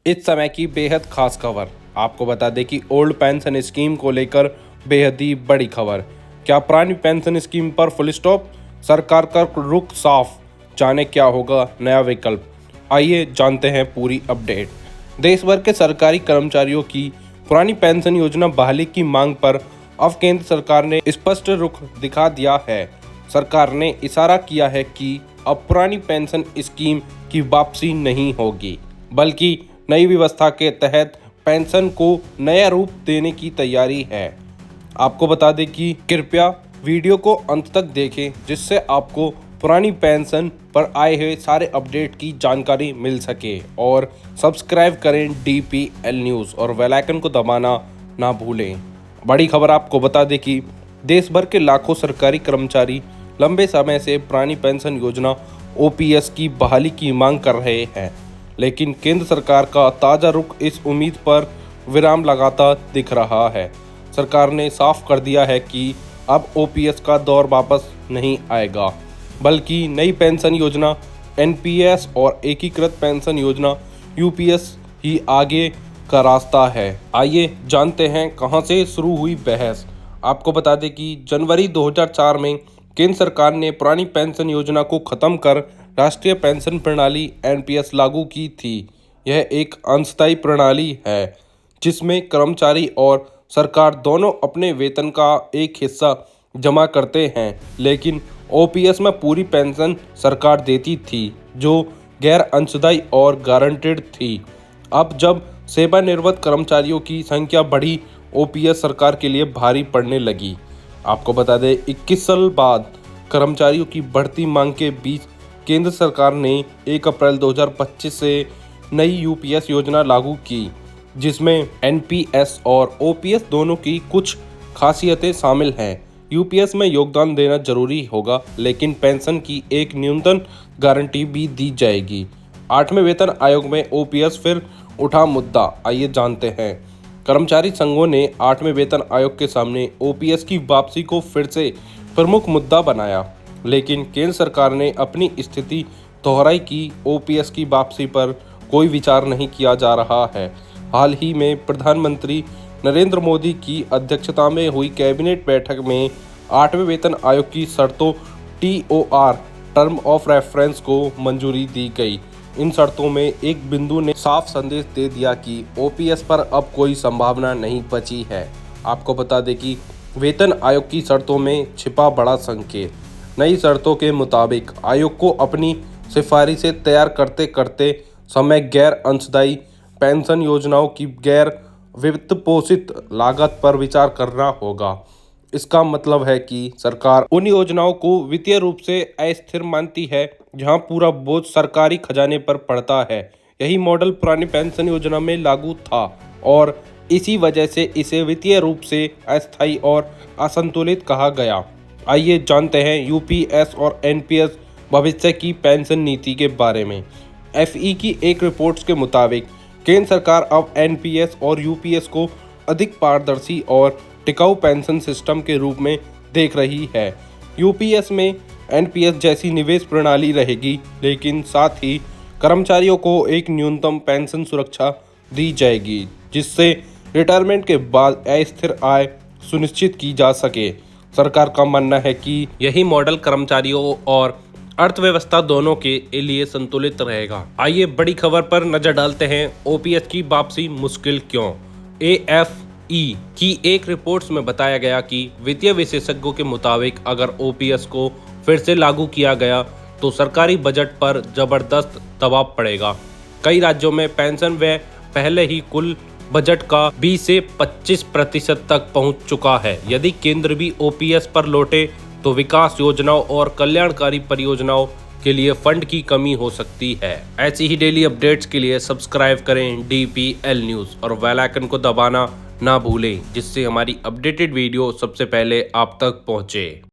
इस समय की बेहद खास खबर। आपको बता दें कि ओल्ड पेंशन स्कीम को लेकर बेहद ही बड़ी खबर। क्या पुरानी पेंशन स्कीम पर फुल स्टॉप? सरकार का रुख साफ। जाने क्या होगा नया विकल्प। आइए जानते हैं पूरी अपडेट। देश भर के सरकारी कर्मचारियों की पुरानी पेंशन योजना बहाली की मांग पर अब केंद्र सरकार ने स्पष्ट रुख दिखा दिया है। सरकार ने इशारा किया है कि अब पुरानी पेंशन स्कीम की वापसी नहीं होगी, बल्कि नई व्यवस्था के तहत पेंशन को नया रूप देने की तैयारी है। आपको बता दें कि कृपया वीडियो को अंत तक देखें, जिससे आपको पुरानी पेंशन पर आए हुए सारे अपडेट की जानकारी मिल सके। और सब्सक्राइब करें DPL न्यूज़ और बेल आइकन को दबाना ना भूलें। बड़ी खबर आपको बता दें कि देश भर के लाखों सरकारी कर्मचारी लंबे समय से पुरानी पेंशन योजना OPS की बहाली की मांग कर रहे हैं, लेकिन केंद्र सरकार का ताज़ा रुख इस उम्मीद पर विराम लगाता दिख रहा है। सरकार ने साफ कर दिया है कि अब OPS का दौर वापस नहीं आएगा, बल्कि नई पेंशन योजना NPS और एकीकृत पेंशन योजना UPS ही आगे का रास्ता है। आइए जानते हैं कहां से शुरू हुई बहस। आपको बता दें कि जनवरी 2004 में केंद्र सरकार ने पुरानी पेंशन योजना को खत्म कर राष्ट्रीय पेंशन प्रणाली NPS लागू की थी। यह एक अंशदायी प्रणाली है, जिसमें कर्मचारी और सरकार दोनों अपने वेतन का एक हिस्सा जमा करते हैं, लेकिन OPS में पूरी पेंशन सरकार देती थी, जो गैर अंशदायी और गारंटेड थी। अब जब सेवानिवृत्त कर्मचारियों की संख्या बढ़ी, OPS सरकार के लिए भारी पड़ने लगी। आपको बता दें 21 साल बाद कर्मचारियों की बढ़ती मांग के बीच केंद्र सरकार ने 1 अप्रैल 2025 से नई UPS योजना लागू की, जिसमें NPS और OPS दोनों की कुछ खासियतें शामिल हैं। UPS में योगदान देना जरूरी होगा, लेकिन पेंशन की एक न्यूनतम गारंटी भी दी जाएगी। 8वें वेतन आयोग में OPS फिर उठा मुद्दा। आइए जानते हैं। कर्मचारी संघों ने 8वें वेतन आयोग के सामने OPS की वापसी को फिर से प्रमुख मुद्दा बनाया, लेकिन केंद्र सरकार ने अपनी स्थिति दोहराई कि OPS की वापसी पर कोई विचार नहीं किया जा रहा है। हाल ही में प्रधानमंत्री नरेंद्र मोदी की अध्यक्षता में हुई कैबिनेट बैठक में 8वें वेतन आयोग की शर्तों TOR टर्म ऑफ रेफरेंस को मंजूरी दी गई। इन शर्तों में एक बिंदु ने साफ संदेश दे दिया कि OPS पर अब कोई संभावना नहीं बची है। आपको बता दें कि वेतन आयोग की शर्तों में छिपा बड़ा संकेत। नई शर्तों के मुताबिक आयोग को अपनी सिफारिशें तैयार करते करते समय गैर अंशदायी पेंशन योजनाओं की गैर वित्त पोषित लागत पर विचार करना होगा। इसका मतलब है कि सरकार उन योजनाओं को वित्तीय रूप से अस्थिर मानती है जहां पूरा बोझ सरकारी खजाने पर पड़ता है। यही मॉडल पुरानी पेंशन योजना में लागू था और इसी वजह से इसे वित्तीय रूप से अस्थायी और असंतुलित कहा गया। आइए जानते हैं UPS और NPS भविष्य की पेंशन नीति के बारे में। FE की एक रिपोर्ट के मुताबिक केंद्र सरकार अब NPS और UPS को अधिक पारदर्शी और टिकाऊ पेंशन सिस्टम के रूप में देख रही है। UPS में NPS जैसी निवेश प्रणाली रहेगी, लेकिन साथ ही कर्मचारियों को एक न्यूनतम पेंशन सुरक्षा दी जाएगी, जिससे रिटायरमेंट के बाद अस्थिर आय सुनिश्चित की जा सके। सरकार का मानना है कि यही मॉडल कर्मचारियों और अर्थव्यवस्था दोनों के लिए संतुलित रहेगा। आइए बड़ी खबर पर नजर डालते हैं। OPS की वापसी मुश्किल क्यों? AFE की एक रिपोर्ट में बताया गया कि वित्तीय विशेषज्ञों के मुताबिक अगर OPS को फिर से लागू किया गया तो सरकारी बजट पर जबरदस्त दबाव पड़ेगा। कई राज्यों में पेंशन व्यय पहले ही कुल बजट का 20 से 25% तक पहुंच चुका है। यदि केंद्र भी OPS पर लौटे तो विकास योजनाओं और कल्याणकारी परियोजनाओं के लिए फंड की कमी हो सकती है। ऐसी ही डेली अपडेट्स के लिए सब्सक्राइब करें DPL न्यूज़ और बेल आइकन को दबाना ना भूलें, जिससे हमारी अपडेटेड वीडियो सबसे पहले आप तक पहुंचे।